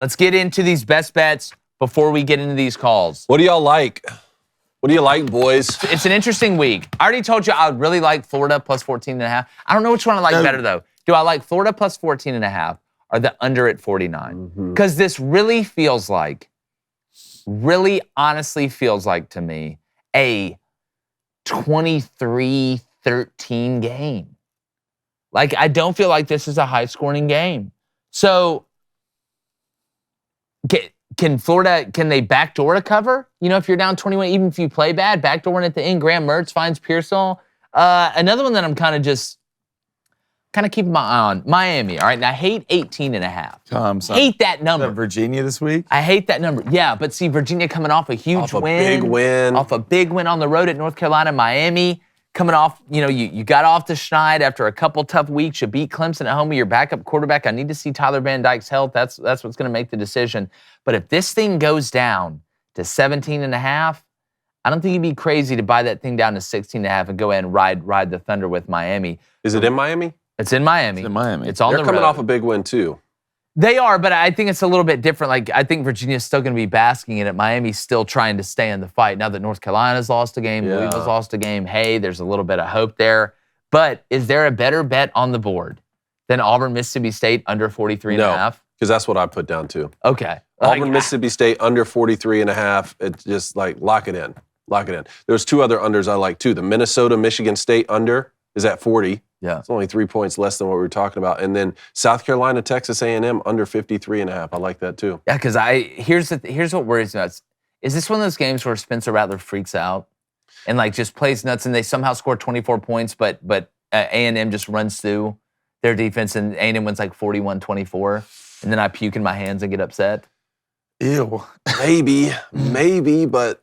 Let's get into these best bets before we get into these calls. What do y'all like? What do you like, boys? It's an interesting week. I already told you I would really like Florida plus 14.5. I don't know which one I like better, though. Do I like Florida plus 14.5 or the under at 49? Because this really honestly feels like to me a 23-13 game. Like, I don't feel like this is a high-scoring game. So, can Florida, can they backdoor a cover? You know, if you're down 21, even if you play bad, backdooring at the end, Graham Mertz finds Pearsall. Another one that I'm kind of keeping my eye on, Miami, all right? And I hate 18.5. Hate that number. Virginia this week? I hate that number. Yeah, but see, Virginia coming off a huge win. Big win. Off a big win on the road at North Carolina. Miami coming off, you know, you got off the schneid after a couple tough weeks. You beat Clemson at home with your backup quarterback. I need to see Tyler Van Dyke's health. That's what's going to make the decision. But if this thing goes down to 17.5, I don't think you'd be crazy to buy that thing down to 16.5 and go ahead and ride the Thunder with Miami. Is it in Miami? It's in Miami. It's in Miami. It's on the road. They're coming off a big win, too. They are, but I think it's a little bit different. Like, I think Virginia's still going to be basking in it. Miami's still trying to stay in the fight. Now that North Carolina's lost a game, Louisville's lost a game, hey, there's a little bit of hope there. But is there a better bet on the board than Auburn, Mississippi State under 43.5? No, because that's what I put down, too. Okay. Auburn, Mississippi State under 43.5. It's just like, lock it in. Lock it in. There's two other unders I like, too. The Minnesota, Michigan State under is at 40. Yeah. It's only 3 points less than what we were talking about. And then South Carolina, Texas A&M under 53.5. I like that too. Yeah, because here's what worries me. Is this one of those games where Spencer Rattler freaks out and like just plays nuts and they somehow score 24 points, but A&M just runs through their defense and A&M wins like 41-24, and then I puke in my hands and get upset? Ew. Maybe, but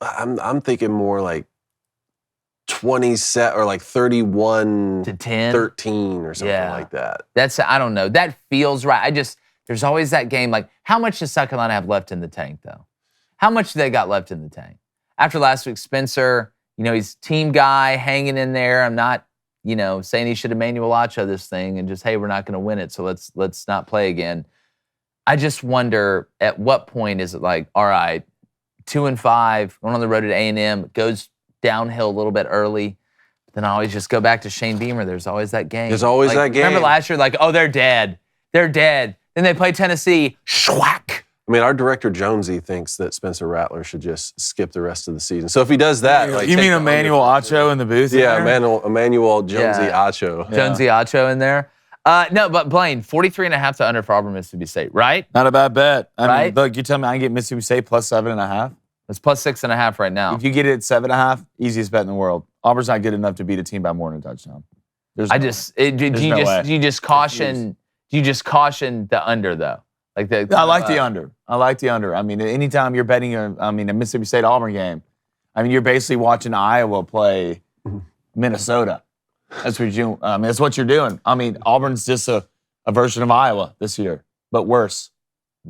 I'm thinking more like 20 set or like 31 to 10, 13 or something like that. I don't know. That feels right. There's always that game. Like, how much does South Carolina have left in the tank, though? How much do they got left in the tank? After last week, Spencer, you know, he's team guy, hanging in there. I'm not, you know, saying he should Emmanuel Acho this thing and just, hey, we're not going to win it, so let's not play again. I just wonder at what point is it like, all right, 2-5, going on the road at A&M, goes downhill a little bit early. Then I always just go back to Shane Beamer. There's always that game. There's always that game. Remember last year, like, oh, they're dead. They're dead. Then they play Tennessee. Schwack. I mean, our director Jonesy thinks that Spencer Rattler should just skip the rest of the season. So if he does that, like, you mean Emmanuel Acho in the booth? Yeah, Emmanuel Jonesy Acho. Jonesy Acho in there. No, but Blaine, 43.5 to under for Auburn, Mississippi State, right? Not a bad bet. I mean, Right? look, you tell me I can get Mississippi State plus 7.5. It's plus 6.5 right now. If you get it at 7.5, easiest bet in the world. Auburn's not good enough to beat a team by more than a touchdown. Do you just caution the under though? Like I like the under. I like the under. I mean, anytime you're betting a Mississippi State Auburn game, I mean, you're basically watching Iowa play Minnesota. That's what you. That's what you're doing. I mean, Auburn's just a version of Iowa this year, but worse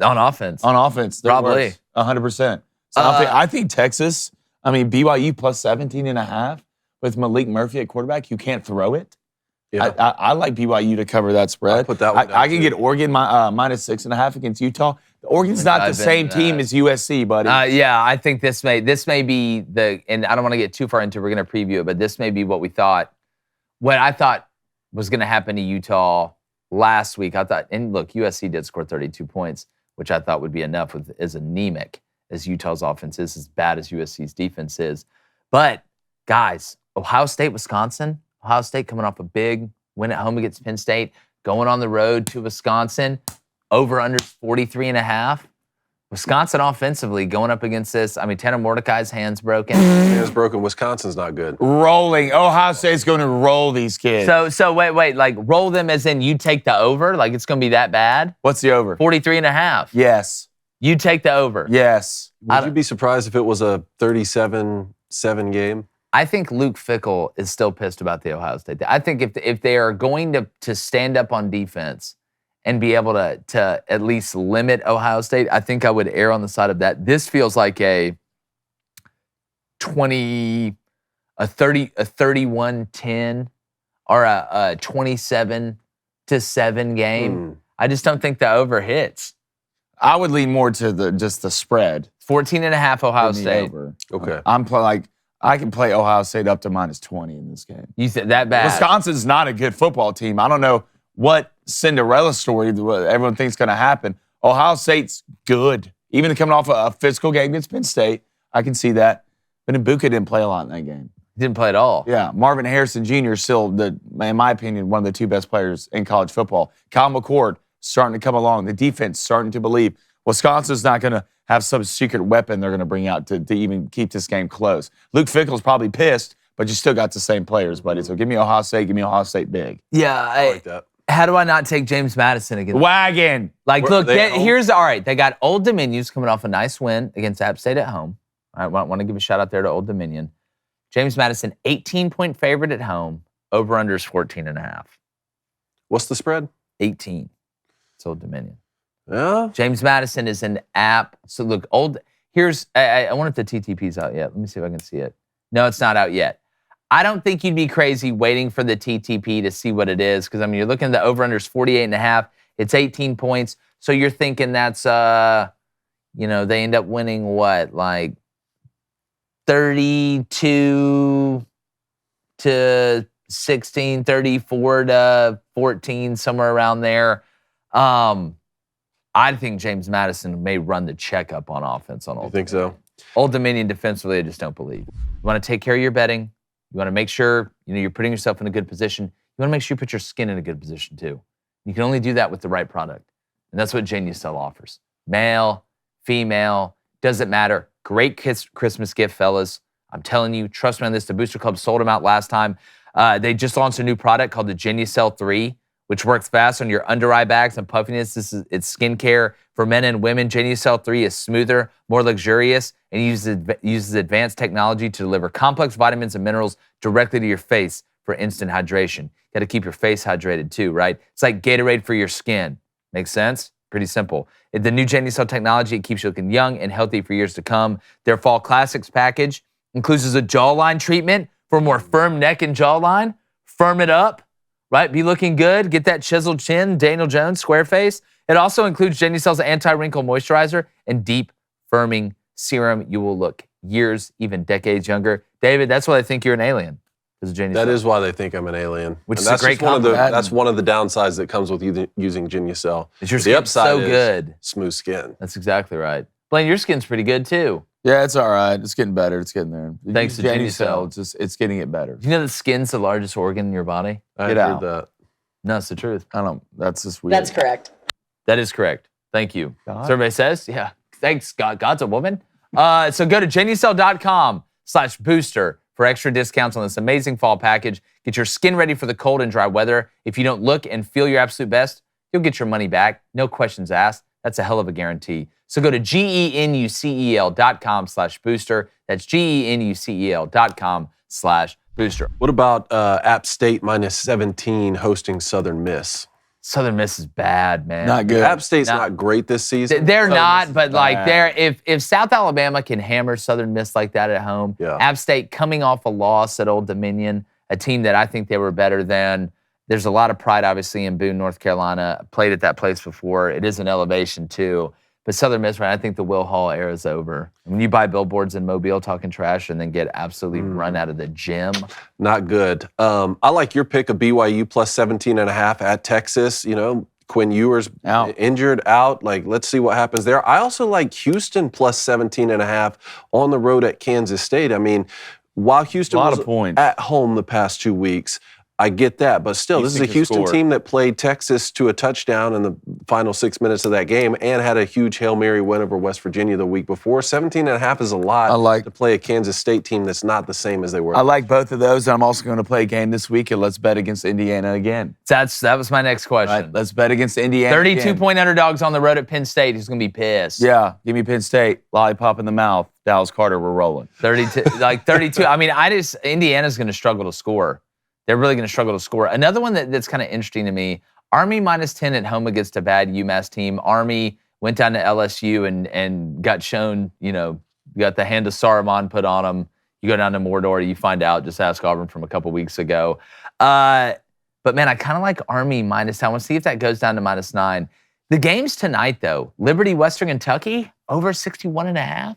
on offense. On offense, they're probably 100%. So I think Texas. I mean, BYU plus 17.5 with Malik Murphy at quarterback. You can't throw it. Yeah. I like BYU to cover that spread. I'll put that one down I can get Oregon minus 6.5 against Utah. Oregon's not the same team as USC, buddy. Yeah, I think this may be the, and I don't want to get too far into it, we're going to preview it, but this may be what I thought was going to happen to Utah last week. I thought, and look, USC did score 32 points, which I thought would be enough as anemic as Utah's offense is, as bad as USC's defense is. But, guys, Ohio State, Wisconsin, Ohio State coming off a big win at home against Penn State, going on the road to Wisconsin, over under 43.5. Wisconsin offensively going up against this. I mean, Tanner Mordecai's hand's broken. Hand's broken. Wisconsin's not good. Rolling. Ohio State's going to roll these kids. So wait. Like, roll them as in you take the over? Like, it's going to be that bad? What's the over? 43.5. Yes. You take the over. Yes. Would you be surprised if it was a 37-7 game? I think Luke Fickell is still pissed about the Ohio State. I think if they are going to stand up on defense and be able to at least limit Ohio State, I think I would err on the side of that. This feels like a 31-10 or a 27-7 game. I just don't think the over hits. I would lean more to just the spread. 14.5 Ohio State. Over. Okay. I can play Ohio State up to -20 in this game. You said that bad? Wisconsin's not a good football team. I don't know what Cinderella story everyone thinks going to happen. Ohio State's good. Even coming off a physical game against Penn State, I can see that. But Ibuka didn't play a lot in that game. Didn't play at all. Yeah, Marvin Harrison Jr. is still, in my opinion, one of the 2 best players in college football. Kyle McCord starting to come along. The defense starting to believe. Wisconsin's not going to have some secret weapon they're going to bring out to even keep this game close. Luke Fickell's probably pissed, but you still got the same players, buddy. So give me Ohio State. Give me Ohio State big. Yeah, I like that. How do I not take James Madison against Wagon? Like, look, here's all right. They got Old Dominion's coming off a nice win against App State at home. I want to give a shout out there to Old Dominion. James Madison, 18-point favorite at home. Over/unders 14.5. What's the spread? 18. It's Old Dominion. Yeah. James Madison is an app. So look, I wonder if the TTP's out yet. Let me see if I can see it. No, it's not out yet. I don't think you'd be crazy waiting for the TTP to see what it is, because I mean, you're looking at the over/unders 48.5. It's 18 points. So you're thinking that's they end up winning what, like 32 to 16, 34 to 14, somewhere around there. I think James Madison may run the checkup on offense on Old Dominion. You think so? Old Dominion defensively, I just don't believe. You want to take care of your betting. You want to make sure you're putting yourself in a good position. You want to make sure you put your skin in a good position too. You can only do that with the right product. And that's what Genucel offers. Male, female, doesn't matter. Great Christmas gift, fellas. I'm telling you, trust me on this. The Booster Club sold them out last time. They just launched a new product called the Genucel 3, which works fast on your under eye bags and puffiness. It's skincare for men and women. Genucel 3 is smoother, more luxurious, and uses advanced technology to deliver complex vitamins and minerals directly to your face for instant hydration. Got to keep your face hydrated too, right? It's like Gatorade for your skin. Makes sense? Pretty simple. The new Genucel technology, it keeps you looking young and healthy for years to come. Their Fall Classics package includes a jawline treatment for more firm neck and jawline. Firm it up. Right? Be looking good. Get that chiseled chin, Daniel Jones, square face. It also includes Genucel's anti-wrinkle moisturizer and deep firming serum. You will look years, even decades younger. David, that's why I think you're an alien. That is why they think I'm an alien. Which is a great compliment. That's one of the downsides that comes with using Genucel. The upside so good. Smooth skin. That's exactly right. Blaine, your skin's pretty good too. Yeah, it's all right. It's getting better. It's getting there. Thanks to Genucel. It's getting it better. Do you know the skin's the largest organ in your body? I heard that. No, it's the truth. I don't. That's just weird. That's correct. That is correct. Thank you. Survey says, yeah. Thanks, God. God's a woman. So go to Genucel.com/booster for extra discounts on this amazing fall package. Get your skin ready for the cold and dry weather. If you don't look and feel your absolute best, you'll get your money back. No questions asked. That's a hell of a guarantee. So go to GENUCEL.com/booster. That's GENUCEL.com/booster. What about App State -17 hosting Southern Miss? Southern Miss is bad, man. Not good. App State's not great this season. They're not, but like if South Alabama can hammer Southern Miss like that at home, App State coming off a loss at Old Dominion, a team that I think they were better than. There's a lot of pride, obviously, in Boone, North Carolina. Played at that place before. It is an elevation, too. But Southern Miss, right, I think the Will Hall era is over. When you buy billboards in Mobile talking trash and then get absolutely run out of the gym. Not good. I like your pick of BYU plus 17.5 at Texas. You know, Quinn Ewers injured out. Like, let's see what happens there. I also like Houston plus 17.5 on the road at Kansas State. I mean, while Houston was at home the past 2 weeks, I get that, but still, this is a Houston team that played Texas to a touchdown in the final 6 minutes of that game and had a huge Hail Mary win over West Virginia the week before. 17.5 is a lot to play a Kansas State team that's not the same as they were. I like both of those. I'm also going to play a game this week, and let's bet against Indiana again. That was my next question. Right, let's bet against Indiana 32-point underdogs on the road at Penn State. He's going to be pissed. Yeah, give me Penn State. Lollipop in the mouth. Dallas Carter, we're rolling. 32. I mean, Indiana's going to struggle to score. They're really going to struggle to score. Another one that's kind of interesting to me, Army -10 at home against a bad UMass team. Army went down to LSU and got shown, got the hand of Saruman put on them. You go down to Mordor, you find out, just ask Auburn from a couple weeks ago. But man, I kind of like Army -10. I want to see if that goes down to -9. The games tonight, though, Liberty, Western Kentucky, over 61.5,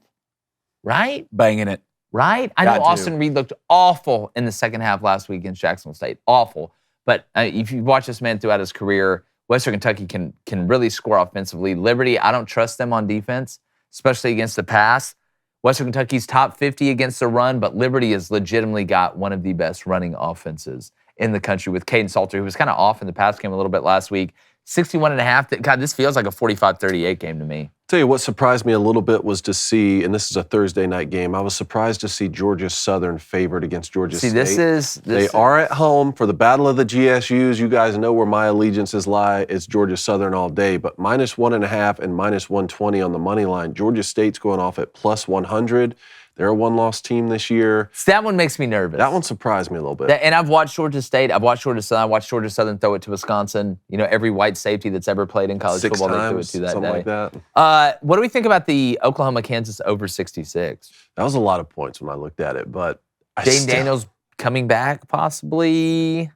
right? Banging it. Right? I know Austin Reed looked awful in the second half last week against Jacksonville State. Awful. But if you watch this man throughout his career, Western Kentucky can really score offensively. Liberty, I don't trust them on defense, especially against the pass. Western Kentucky's top 50 against the run, but Liberty has legitimately got one of the best running offenses in the country with Caden Salter, who was kind of off in the pass game a little bit last week. 61.5. God, this feels like a 45-38 game to me. Tell you what surprised me a little bit was to see, and this is a Thursday night game, I was surprised to see Georgia Southern favored against Georgia State. They are at home for the Battle of the GSUs. You guys know where my allegiances lie. It's Georgia Southern all day, but -1.5 and -120 on the money line. Georgia State's going off at +100. They're a one-loss team this year. That one makes me nervous. That one surprised me a little bit. And I've watched Georgia State. I've watched Georgia Southern. I watched Georgia Southern throw it to Wisconsin. You know, every white safety that's ever played in college football, they threw it to that something day. like that. What do we think about the Oklahoma-Kansas over 66? That was a lot of points when I looked at it, but Jaden Daniels coming back possibly.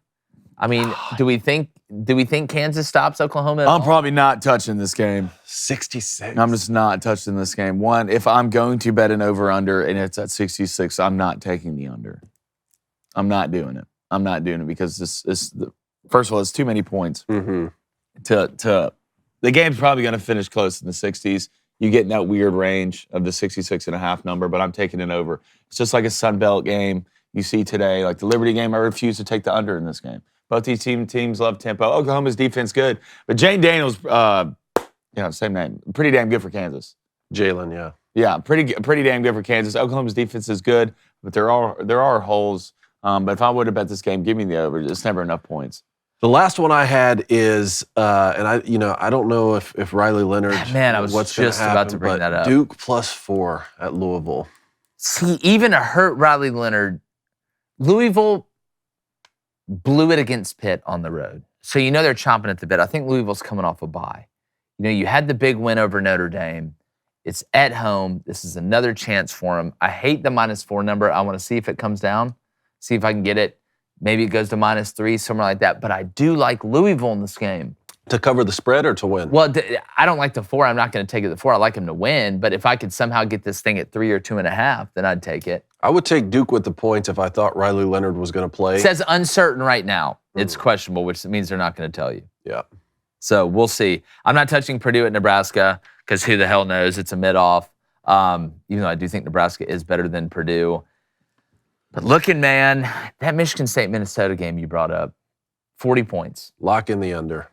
I mean, do we think Kansas stops Oklahoma? I'm probably not touching this game. 66. I'm just not touching this game. One, if I'm going to bet an over/under and it's at 66, I'm not taking the under. I'm not doing it. I'm not doing it because first of all, it's too many points. Mm-hmm. The game's probably going to finish close in the 60s. You get in that weird range of the 66.5 number, but I'm taking it over. It's just like a Sun Belt game you see today. Like the Liberty game, I refuse to take the under in this game. Both these teams love tempo. Oklahoma's defense good, but Jane Daniels, same name, pretty damn good for Kansas. Jalen, yeah. Yeah, pretty damn good for Kansas. Oklahoma's defense is good, but there are holes. But if I would have bet this game, give me the over. It's never enough points. The last one I had is, and I don't know if Riley Leonard. Man, I was just about to bring that up. Duke +4 at Louisville. See, even a hurt Riley Leonard, Louisville blew it against Pitt on the road. So you know they're chomping at the bit. I think Louisville's coming off a bye. You know, you had the big win over Notre Dame. It's at home. This is another chance for them. I hate the -4 number. I want to see if it comes down, see if I can get it. Maybe it goes to -3, somewhere like that. But I do like Louisville in this game. To cover the spread or to win? Well, I don't like the 4. I'm not going to take it the 4. I like him to win. But if I could somehow get this thing at 3 or 2.5, then I'd take it. I would take Duke with the points if I thought Riley Leonard was going to play. It says uncertain right now. It's questionable, which means they're not going to tell you. Yeah. So we'll see. I'm not touching Purdue at Nebraska because who the hell knows? It's a mid-off. Even though I do think Nebraska is better than Purdue. But looking, man, that Michigan State-Minnesota game you brought up, 40 points. Lock in the under.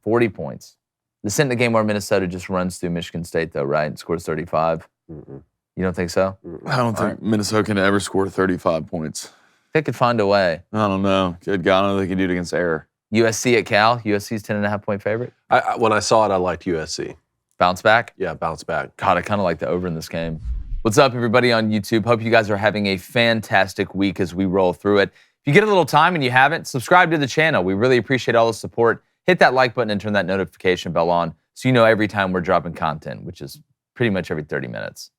40 points. This isn't the game where Minnesota just runs through Michigan State, though, right? And scores 35. Mm-mm. You don't think so? I don't think Minnesota can ever score 35 points. They could find a way. I don't know. Good God, I don't know if they can do it against Air. USC at Cal. USC's 10.5-point favorite. When I saw it, I liked USC. Bounce back? Yeah, bounce back. God, I kind of like the over in this game. What's up, everybody on YouTube? Hope you guys are having a fantastic week as we roll through it. If you get a little time and you haven't, subscribe to the channel. We really appreciate all the support. Hit that like button and turn that notification bell on so you know every time we're dropping content, which is pretty much every 30 minutes.